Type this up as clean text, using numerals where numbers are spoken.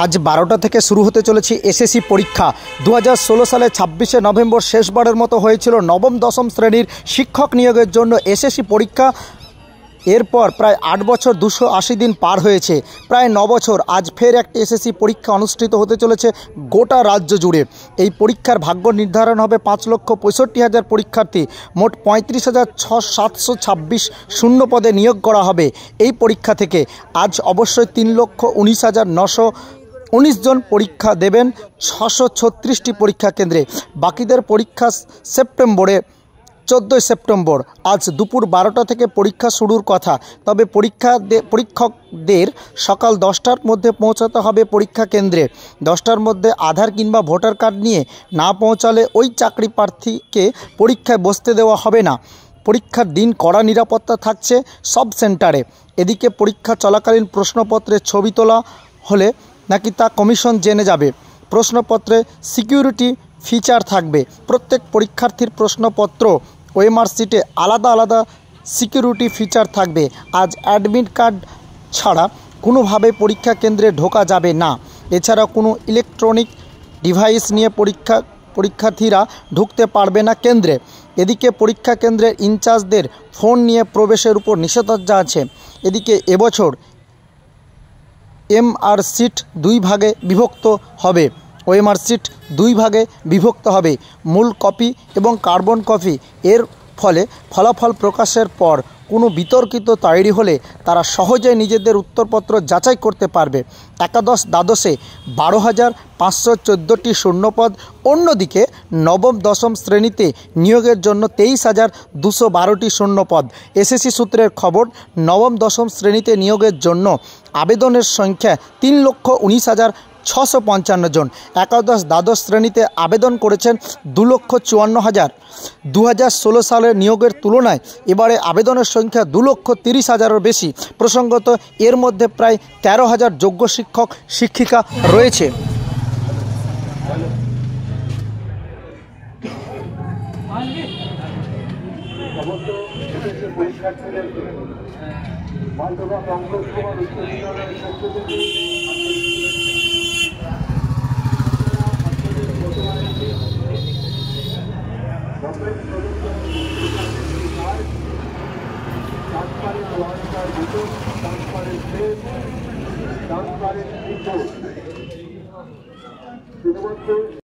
आज 12টা থেকে শুরু হতে চলেছে এসএসসি পরীক্ষা। 2016 সালে 26শে নভেম্বর শেষবারের মতো হয়েছিল নবম দশম শ্রেণীর শিক্ষক নিয়োগের জন্য এসএসসি পরীক্ষা। এরপর প্রায় 8 বছর 280 দিন পার হয়েছে, প্রায় 9 বছর। আজ ফের একটি এসএসসি পরীক্ষা অনুষ্ঠিত হতে চলেছে গোটা রাজ্য জুড়ে। এই পরীক্ষার ভাগ্য নির্ধারণ হবে 5,65,000 পরীক্ষার্থী, মোট 35,726 শূন্য পদে নিয়োগ করা হবে এই পরীক্ষা থেকে। আজ অবশ্যই 3,19,919 জন পরীক্ষা দেবেন 636টি পরীক্ষা কেন্দ্রে। বাকিদের পরীক্ষা সেপ্টেম্বরে 14 সেপ্টেম্বর। আজ দুপুর 12টা থেকে পরীক্ষা শুরুর কথা, তবে পরীক্ষকদের সকাল 10টার মধ্যে পৌঁছাতে হবে পরীক্ষা কেন্দ্রে। 10টার মধ্যে আধার কিংবা ভোটার কার্ড নিয়ে না পৌঁছালে ওই চাকরি প্রার্থীকে পরীক্ষায় বসতে দেওয়া হবে না। পরীক্ষার দিন কড়া নিরাপত্তা থাকছে সব সেন্টারে। এদিকে পরীক্ষা চলাকালীন প্রশ্নপত্রে ছবি তোলা হলে নাকি তা কমিশন জেনে যাবে। প্রশ্নপত্রে সিকিউরিটি ফিচার থাকবে। প্রত্যেক পরীক্ষার্থীর প্রশ্নপত্র ওএমআর শিটে আলাদা আলাদা সিকিউরিটি ফিচার থাকবে। আজ অ্যাডমিট কার্ড ছাড়া কোনোভাবে পরীক্ষা কেন্দ্রে ঢোকা যাবে না। এছাড়া কোনো ইলেকট্রনিক ডিভাইস নিয়ে পরীক্ষার্থীরা ঢুকতে পারবে না কেন্দ্রে। এদিকে পরীক্ষা কেন্দ্রের ইনচার্জদের ফোন নিয়ে প্রবেশের উপর নিষেধাজ্ঞা আছে। এদিকে এবছর এমআর শিট 2 ভাগে বিভক্ত হবে। ওএমআর শিট 2 ভাগে বিভক্ত হবে, মূল কপি এবং কার্বন কপি। এর ফলে ফলাফল প্রকাশের পর কোনো বিতর্কিত তৈরি হলে তারা সহজেই নিজেদের উত্তরপত্র যাচাই করতে পারবে। একাদশ দ্বাদশে 12,514টি শূন্যপদ। অন্যদিকে নবম দশম শ্রেণীতে নিয়োগের জন্য 23,212টি শূন্যপদ। এসএসসি সূত্রের খবর, নবম দশম শ্রেণীতে নিয়োগের জন্য আবেদনের সংখ্যা 3,19,655 জন। একাদশ দ্বাদশ শ্রেণীতে আবেদন করেছেন 2,54,000। 2016 সালের নিয়োগের তুলনায় এবারে আবেদনের সংখ্যা 2,30,000-এর বেশি। প্রসঙ্গত, এর মধ্যে প্রায় 13,000 যোগ্য শিক্ষক শিক্ষিকা রয়েছে। transparent